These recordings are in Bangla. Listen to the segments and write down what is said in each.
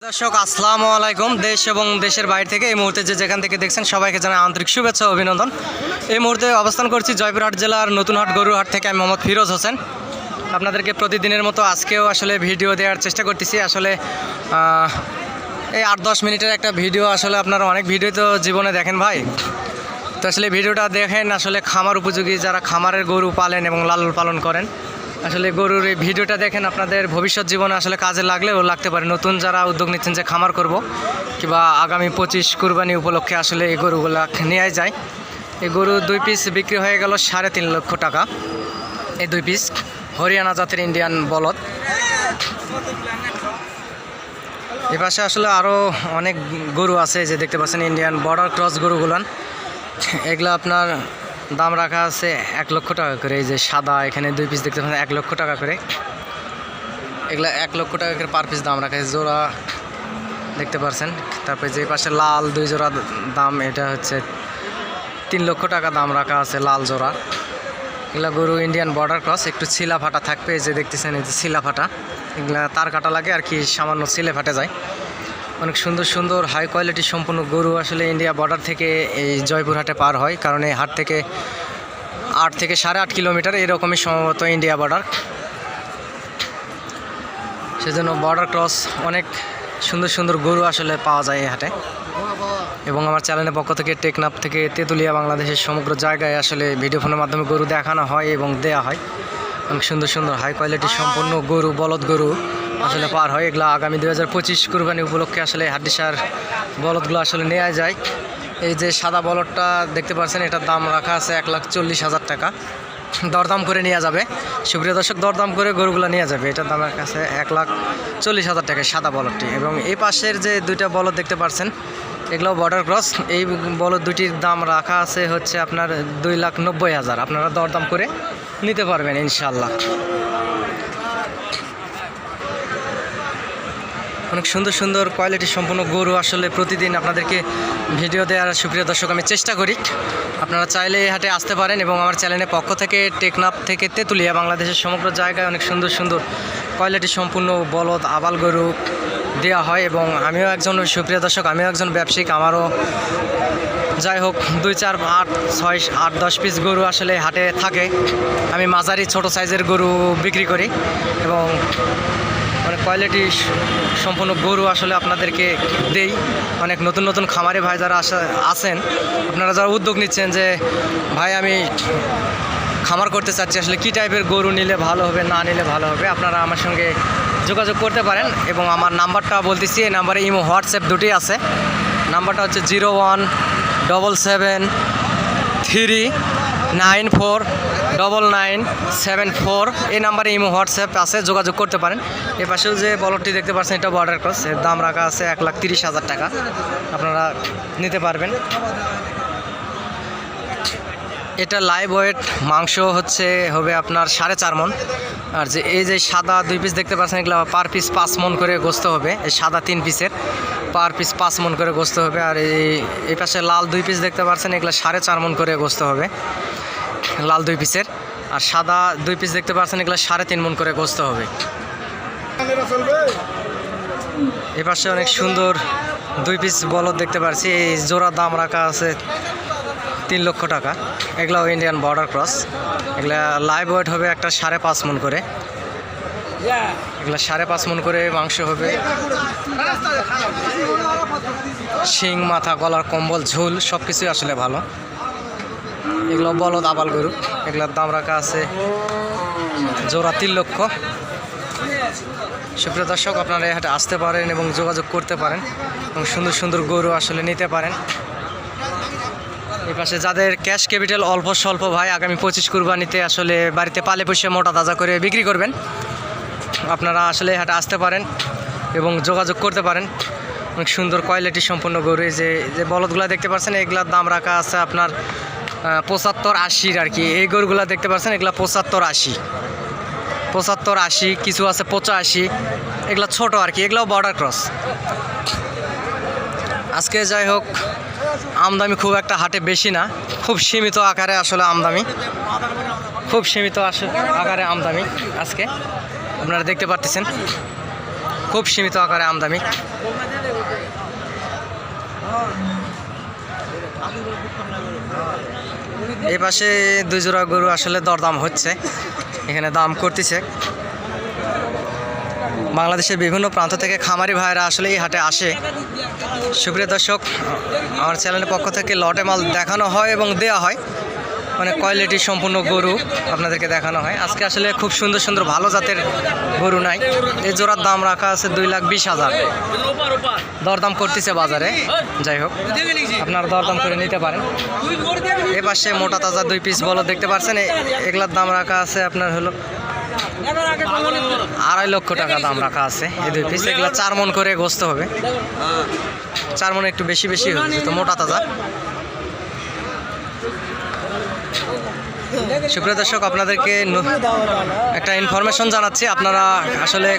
দর্শক আসসালামু আলাইকুম। দেশ এবং দেশের বাইরে থেকে এই মুহূর্তে যেখান থেকে দেখছেন সবাইকে জানাই আন্তরিক শুভেচ্ছা ও অভিনন্দন। এই মুহূর্তে অবস্থান করছি জয়পুরহাট জেলার নতুনহাট গরুহাট থেকে। আমি মোহাম্মদ ফিরোজ হোসেন। আপনাদেরকে প্রতিদিনের মতো আজকেও আসলে ভিডিও দেওয়ার চেষ্টা করতেছি। আসলে এই 8-10 মিনিটের একটা ভিডিও, আসলে আপনারা অনেক ভিডিও তো জীবনে দেখেন ভাই, তো আসলে ভিডিওটা দেখেন আসলে খামার উপযোগী, যারা খামারের গরু পালেন এবং লালন পালন করেন, আসলে গরুর এই ভিডিওটা দেখেন আপনাদের ভবিষ্যৎ জীবনে আসলে কাজে লাগলেও লাগতে পারে। নতুন যারা উদ্যোগ নিচ্ছেন যে খামার করব কিংবা আগামী 25 কুরবানি উপলক্ষে আসলে এই গরুগুলো নিয়ে যায়। এই গরু 2 পিস বিক্রি হয়ে গেল 3.5 লক্ষ টাকা। এই 2 পিস হরিয়ানা জাতের ইন্ডিয়ান বলদ। এ পাশে আসলে আরও অনেক গরু আছে, যে দেখতে পাচ্ছেন ইন্ডিয়ান বর্ডার ক্রস গরুগুলান। এগুলো আপনার দাম রাখা আছে 1 লক্ষ টাকা করে। এই যে সাদা এখানে 2 পিস দেখতে পাচ্ছেন 1 লক্ষ টাকা করে। এগুলা 1 লক্ষ টাকা করে পার পিস দাম রাখা আছে। জোড়া দেখতে পাচ্ছেন। তারপরে যে পাশে লাল 2 জোড়া দাম, এটা হচ্ছে 3 লক্ষ টাকা দাম রাখা আছে লাল জোড়া। এগুলা গরু ইন্ডিয়ান বর্ডার ক্রস, একটু ছিলা ফাটা থাকবে। এই যে দেখতেছেন এই যে ছিলা ফাটা, এগুলা তার কাটা লাগে আর কি, সামান্য ছিলে ফাটে যায়। অনেক সুন্দর সুন্দর হাই কোয়ালিটি সম্পূর্ণ গরু আসলে ইন্ডিয়া বর্ডার থেকে এই জয়পুরহাটে পার হয়, কারণ এই হাট থেকে 8 থেকে 8.5 কিলোমিটার এরকমই সম্ভবত ইন্ডিয়া বর্ডার। সেজন্য বর্ডার ক্রস অনেক সুন্দর সুন্দর গরু আসলে পাওয়া যায় এই হাটে। এবং আমার চ্যানেলের পক্ষ থেকে টেকনাফ থেকে তেঁতুলিয়া বাংলাদেশের সমগ্র জায়গায় আসলে ভিডিও ফোনের মাধ্যমে গরু দেখানো হয় এবং দেয়া হয়। অনেক সুন্দর সুন্দর হাই কোয়ালিটি সম্পূর্ণ গরু, বলদ গরু আসলে পার হয়। এগুলো আগামী 2025 কুরবানি উপলক্ষে আসলে হাড্ডিসার বলদগুলো আসলে নেওয়া যায়। এই যে সাদা বলদটা দেখতে পাচ্ছেন, এটার দাম রাখা আছে 1,40,000 টাকা। দরদাম করে নেওয়া যাবে, সুপ্রিয় দর্শক, দরদাম করে গরুগুলো নেওয়া যাবে। এটার দাম রাখা আছে 1,40,000 টাকায় সাদা বলদটি। এবং এই পাশের যে 2টা বলদ দেখতে পাচ্ছেন, এগুলো বর্ডার ক্রস। এই বলদ দুটির দাম রাখা আছে হচ্ছে আপনার 2,90,000। আপনারা দরদাম করে নিতে পারবেন ইনশাল্লাহ। অনেক সুন্দর সুন্দর কোয়ালিটি সম্পূর্ণ গরু আসলে প্রতিদিন আপনাদেরকে ভিডিও দেওয়ার সুপ্রিয় দর্শক আমি চেষ্টা করি। আপনারা চাইলে এই হাটে আসতে পারেন এবং আমার চ্যানেলের পক্ষ থেকে টেকনাফ থেকে তেঁতুলিয়া বাংলাদেশের সমগ্র জায়গায় অনেক সুন্দর সুন্দর কোয়ালিটি সম্পূর্ণ বলদ আবাল গরু দেওয়া হয়। এবং আমিও একজন সুপ্রিয় দর্শক, আমিও একজন ব্যবসায়িক, আমারও যাই হোক 2, 4, 8, 6, 8, 10 পিস গরু আসলে হাটে থাকে। আমি মাঝারি ছোট সাইজের গরু বিক্রি করি এবং অনেক কোয়ালিটি সম্পূর্ণ গরু আসলে আপনাদেরকে দেই। অনেক নতুন নতুন খামারি ভাই যারা আছেন, আপনারা যারা উদ্যোগ নিচ্ছেন যে ভাই আমি খামার করতে চাচ্ছি, আসলে কী টাইপের গরু নিলে ভালো হবে না নিলে ভালো হবে, আপনারা আমার সঙ্গে যোগাযোগ করতে পারেন। এবং আমার নাম্বারটা বলতেছি, এই নাম্বারে ইমো হোয়াটসঅ্যাপ দুটোই আছে। নাম্বারটা হচ্ছে 0177394994। এই নাম্বারে ইমো হোয়াটসঅ্যাপ আছে, যোগাযোগ করতে পারেন। এ পাশেও যে বলদটি দেখতে পাচ্ছেন, এটা বর্ডার ক্রস, এর দাম রাখা আছে 1,30,000 টাকা। আপনারা নিতে পারবেন। এটা লাইভ ওয়েট মাংস হবে আপনার 4.5 মণ। আর যে এই যে সাদা 2 পিস দেখতে পাচ্ছেন, এগুলো পার পিস 5 মণ করে গোস্ত হবে। এই সাদা 3 পিসের পার পিস 5 মণ করে গোস্ত হবে। আর এই পাশে লাল 2 পিস দেখতে পাচ্ছেন, এগুলো 4.5 মণ করে গোস্ত হবে লাল 2 পিসের। আর সাদা 2 পিস দেখতে পাচ্ছেন, এগুলো 3.5 মণ করে গোস্ত হবে। এ পাশে অনেক সুন্দর 2 পিস বলদ দেখতে পাচ্ছি, এই জোড়া দাম রাখা আছে 3 লক্ষ টাকা। এগুলো ইন্ডিয়ান বর্ডার ক্রস। এগুলা লাইভ ওয়েট হবে একটা 5.5 মণ করে। এগুলা 5.5 মণ করে মাংস হবে। শিং, মাথা, গলার কম্বল, ঝোল সব কিছুই আসলে ভালো। এগুলো বলদ আবাল গরু। এগুলোর দাম রাখা আছে জোড়া 3 লক্ষ। সুপ্রিয় দর্শক, আপনারা এই হাটে আসতে পারেন এবং যোগাযোগ করতে পারেন এবং সুন্দর সুন্দর গরু আসলে নিতে পারেন। এই পাশে যাদের ক্যাশ ক্যাপিটাল অল্প স্বল্প ভাই, আগামী 25 কুরবানিতে আসলে বাড়িতে পালে পুষে মোটা তাজা করে বিক্রি করবেন, আপনারা আসলে হাটে আসতে পারেন এবং যোগাযোগ করতে পারেন। অনেক সুন্দর কোয়ালিটি সম্পূর্ণ গরু। এই যে বলদগুলো দেখতে পাচ্ছেন, এগুলার দাম রাখা আছে আপনার 75-80 আর কি। এই গরুগুলো দেখতে পাচ্ছেন, এগুলা 75-80, কিছু আছে 85। এগুলো ছোট আর কি, এগুলাও বর্ডার ক্রস। আজকে যাই হোক আমদামি খুব একটা হাটে বেশি না, খুব সীমিত আকারে আসলে আমদামি, খুব সীমিত আকারে আমদামি আজকে আপনারা দেখতে পাচ্ছেন। খুব সীমিত আকারে আমদানি। এই পাশে 2 জোড়া গরু আসলে দরদাম হচ্ছে, এখানে দাম করতেছে। বাংলাদেশের বিভিন্ন প্রান্ত থেকে খামারি ভাইরা আসলে এই হাটে আসে। সুপ্রিয় দর্শক, আমার চ্যানেলের পক্ষ থেকে লটে মাল দেখানো হয় এবং দেওয়া হয়, অনেক কোয়ালিটি সম্পূর্ণ গরু আপনাদেরকে দেখানো হয়। আজকে আসলে খুব সুন্দর সুন্দর ভালো জাতের গরু নাই। এই জোড়ার দাম রাখা আছে 2,20,000, দরদাম করতেছে বাজারে। যাই হোক, আপনারা দরদাম করে নিতে পারেন। এ পাশে মোটা তাজা 2 পিস বলদ দেখতে পাচ্ছেন, এগুলার দাম রাখা আছে আপনার হলো 2.5 লক্ষ টাকা দাম রাখা আছে। এই 2 পিস, এগুলা 4 মণ করে গোস্ত হবে, 4 মণ একটু বেশি বেশি হচ্ছে, তো মোটা তাজা। সুপ্রিয় দর্শক, আপনাদেরকে একটা ইনফরমেশন জানাচ্ছি। আপনারা আসলে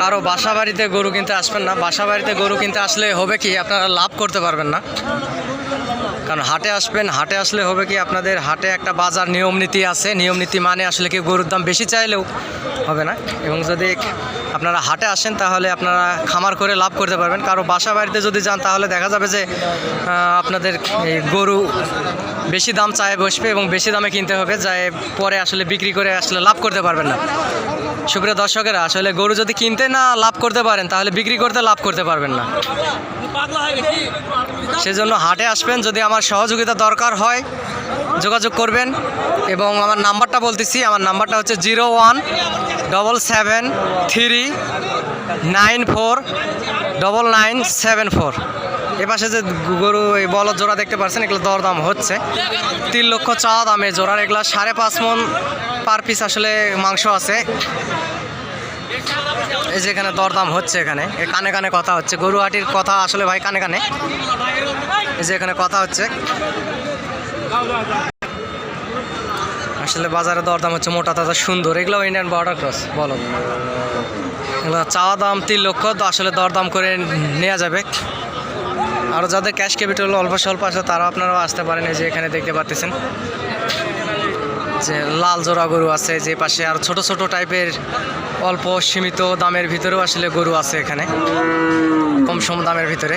কারো বাসা বাড়িতে গরু কিনতে আসবেন না। বাসা বাড়িতে গরু কিনতে আসলে হবে কি, আপনারা লাভ করতে পারবেন না। কারণ হাটে আসবেন, হাটে আসলে হবে কি, আপনাদের হাটে একটা বাজার নিয়ম নীতি আছে। নিয়ম নীতি মানে আসলে কি, গরুর দাম বেশি চাইলেও হবে না। এবং যদি আপনারা হাটে আসেন তাহলে আপনারা খামার করে লাভ করতে পারবেন। কারো বাসা বাড়িতে যদি যান তাহলে দেখা যাবে যে আপনাদের এই গরু বেশি দাম চায় বসবে এবং বেশি দামে কিনতে হবে, যায় পরে আসলে বিক্রি করে আসলে লাভ করতে পারবেন না। সুপ্রিয় দর্শকেরা, আসলে গরু যদি কিনতে না লাভ করতে পারেন তাহলে বিক্রি করতে লাভ করতে পারবেন না। সেজন্য হাটে আসবেন। যদি আমার সহযোগিতা দরকার হয় যোগাযোগ করবেন। এবং আমার নাম্বারটা বলতেছি, আমার নাম্বারটা হচ্ছে 01773949974। এপাশে যে গরু এই বলদ জোড়া দেখতে পাচ্ছেন, এগুলো দরদাম হচ্ছে 3 লক্ষ চাওয়া দামে জোড়ার। এগুলা 5.5 মণ পার পিস আসলে মাংস আছে। এই যে এখানে দরদাম হচ্ছে, এখানে কানে কানে কথা হচ্ছে, গরু হাটির কথা আসলে ভাই কানে কানে। এই যে এখানে কথা হচ্ছে, আসলে বাজারে দরদাম হচ্ছে মোটা তাজা সুন্দর। এগুলো ইন্ডিয়ান বর্ডার ক্রস বলো, এগুলো চাওয়া দাম 3 লক্ষ, আসলে দরদাম করে নেওয়া যাবে। আরও যাদের ক্যাশ ক্যাপিটাল অল্প স্বল্প আছে তারাও আপনারাও আসতে পারেন। এই যে এখানে দেখতে পাচ্ছেন যে লাল জোড়া গরু আছে, যে পাশে আর ছোট ছোট টাইপের অল্প সীমিত দামের ভিতরেও আসলে গরু আছে। এখানে কম সম দামের ভিতরে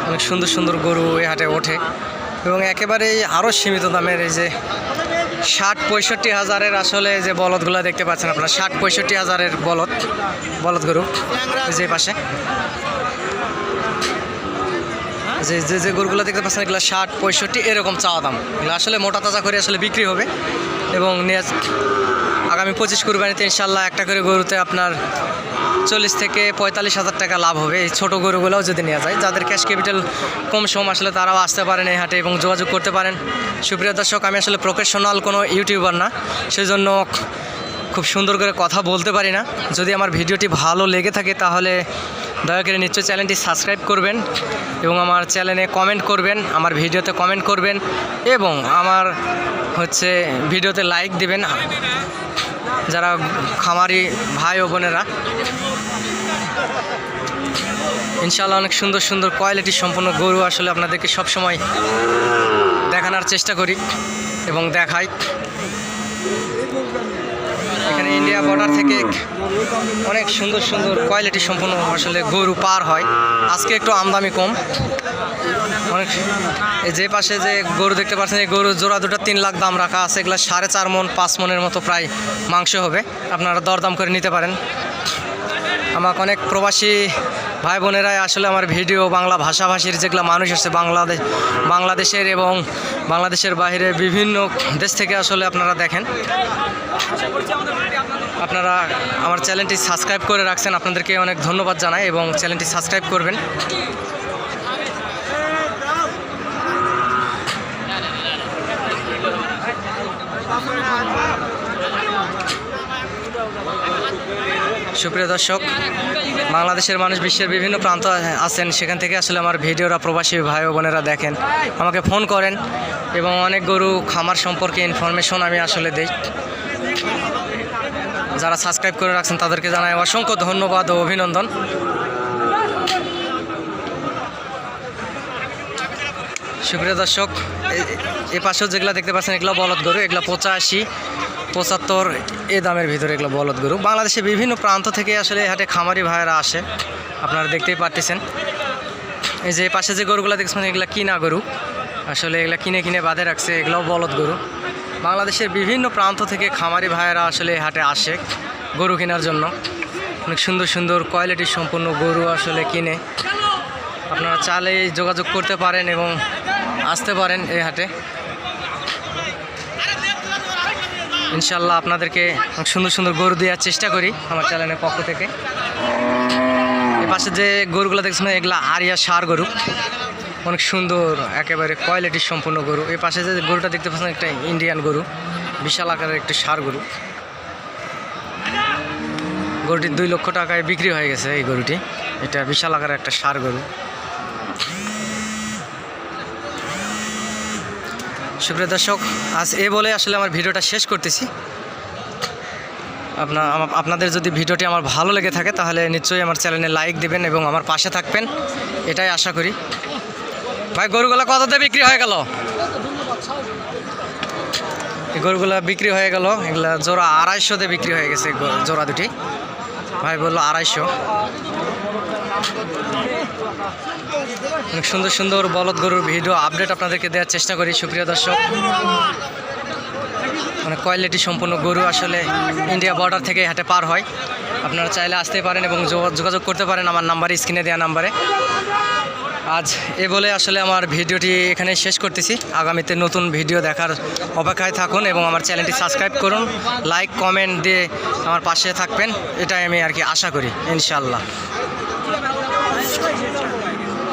অনেক সুন্দর সুন্দর গরু এই হাটে ওঠে। এবং একেবারেই আরও সীমিত দামের এই যে 60-65 হাজারের আসলে যে বলদগুলো দেখতে পাচ্ছেন আপনারা, 60-65 হাজারের বলদ গরু যে পাশে যে যে যে গরুগুলো দেখতে পাচ্ছেন, এগুলো 60-65 এরকম চাওয়া দাম। এগুলো আসলে মোটা তাজা করে আসলে বিক্রি হবে। এবং আগামী 25 কুরবানিতে ইনশাল্লাহ একটা করে গরুতে আপনার 40 থেকে 45 হাজার টাকা লাভ হবে, এই ছোটো গরুগুলোও যদি নেওয়া যায়। যাদের ক্যাশ ক্যাপিটাল কম সম আসলে তারাও আসতে পারেন এই হাটে এবং যোগাযোগ করতে পারেন। সুপ্রিয় দর্শক, আমি আসলে প্রফেশনাল কোনো ইউটিউবার না, সেজন্য খুব সুন্দর করে কথা বলতে পারি না। যদি আমার ভিডিওটি ভালো লেগে থাকে তাহলে দয়া করে নিশ্চয়ই চ্যানেলটি সাবস্ক্রাইব করবেন এবং আমার চ্যানেলে কমেন্ট করবেন, আমার ভিডিওতে কমেন্ট করবেন এবং আমার ভিডিওতে লাইক দিবেন। যারা খামারি ভাই ও বোনেরা, ইনশাআল্লাহ অনেক সুন্দর সুন্দর কোয়ালিটি সম্পন্ন গরু আসলে আপনাদেরকে সবসময় দেখানোর চেষ্টা করি এবং দেখাই। এখানে ইন্ডিয়া বর্ডার থেকে অনেক সুন্দর সুন্দর কোয়ালিটি সম্পন্ন আসলে গরু পার হয়। আজকে একটু আমদানি কম। অনেক এই যে পাশে যে গরু দেখতে পাচ্ছেন, এই গরু জোড়া দুটো 3 লাখ দাম রাখা আছে। এগুলো 4.5 মণ 5 মণের মতো প্রায় মাংস হবে, আপনারা দরদাম করে নিতে পারেন। আমাকে অনেক প্রবাসী ভাই বোনেরাই আসলে আমার ভিডিও বাংলা ভাষাভাষীর যেগুলো মানুষ আছে বাংলাদেশের এবং বাংলাদেশের বাইরে বিভিন্ন দেশ থেকে আসলে আপনারা দেখেন। আপনারা আমার চ্যানেলটি সাবস্ক্রাইব করে রাখছেন, আপনাদেরকে অনেক ধন্যবাদ জানাই এবং চ্যানেলটি সাবস্ক্রাইব করবেন। সুপ্রিয় দর্শক, বাংলাদেশের মানুষ বিশ্বের বিভিন্ন প্রান্ত আছেন, সেখান থেকে আসলে আমার ভিডিওরা প্রবাসী ভাই ও বোনেরা দেখেন, আমাকে ফোন করেন এবং অনেক গরু খামার সম্পর্কে ইনফরমেশন আমি আসলে দেই। যারা সাবস্ক্রাইব করে রাখছেন তাদেরকে জানাই অসংখ্য ধন্যবাদ ও অভিনন্দন। সুপ্রিয় দর্শক, এই পাশেও যেগুলো দেখতে পাচ্ছেন এগুলো বলদ গরু, এগুলো 85 75 এই দামের ভিতরে এগুলো বলদ গরু। বাংলাদেশে বিভিন্ন প্রান্ত থেকে আসলে এই হাটে খামারি ভাইয়েরা আসে, আপনারা দেখতেই পারতেছেন। এই যে পাশে যে গরুগুলো দেখছেন এগুলো কিনা গরু, আসলে এগুলো কিনে বাঁধে রাখছে, এগুলোও বলদ গরু। বাংলাদেশের বিভিন্ন প্রান্ত থেকে খামারি ভাইয়েরা আসলে এই হাটে আসে গরু কেনার জন্য। অনেক সুন্দর সুন্দর কোয়ালিটির সম্পন্ন গরু আসলে কিনে, আপনারা চাইলে যোগাযোগ করতে পারেন এবং আসতে পারেন এই হাটে। ইনশাল্লাহ আপনাদেরকে সুন্দর সুন্দর গরু দেওয়ার চেষ্টা করি আমার চ্যানেলের পক্ষ থেকে। এই পাশে যে গরুগুলো দেখছেন এগুলা আরিয়া ষাঁড় গরু, অনেক সুন্দর একেবারে কোয়ালিটির সম্পূর্ণ গরু। এই পাশে যে গরুটা দেখতে পাচ্ছেন একটা ইন্ডিয়ান গরু, বিশাল আকারের একটি ষাঁড় গরু। গরুটি 2 লক্ষ টাকায় বিক্রি হয়ে গেছে এই গরুটি। এটা বিশাল আকারের একটা ষাঁড় গরু। সুপ্রিয় দর্শক, আজ বলে আসলে আমার ভিডিওটা শেষ করতেছি। আপনাদের যদি ভিডিওটি আমার ভালো লেগে থাকে তাহলে নিশ্চয়ই আমার চ্যানেলে লাইক দেবেন এবং আমার পাশে থাকবেন, এটাই আশা করি। ভাই গরুগুলো কততে বিক্রি হয়ে গেল? এই গরুগুলো বিক্রি হয়ে গেল, এগুলা জোড়া 250 বিক্রি হয়ে গেছে জোড়া দুটি। ভাই বললো 250। অনেক সুন্দর সুন্দর বলদ গরুর ভিডিও আপডেট আপনাদেরকে দেওয়ার চেষ্টা করি সুপ্রিয় দর্শক। মানে কোয়ালিটি সম্পূর্ণ গরু আসলে ইন্ডিয়া বর্ডার থেকে হাটে পার হয়। আপনারা চাইলে আসতে পারেন এবং যোগাযোগ করতে পারেন আমার নাম্বারে, স্ক্রিনে দেওয়া নাম্বারে। আজ বলে আসলে আমার ভিডিওটি এখানে শেষ করতেছি। আগামীতে নতুন ভিডিও দেখার অপেক্ষায় থাকুন এবং আমার চ্যানেলটি সাবস্ক্রাইব করুন, লাইক কমেন্ট দিয়ে আমার পাশে থাকবেন, এটাই আমি আর কি আশা করি ইনশাআল্লাহ।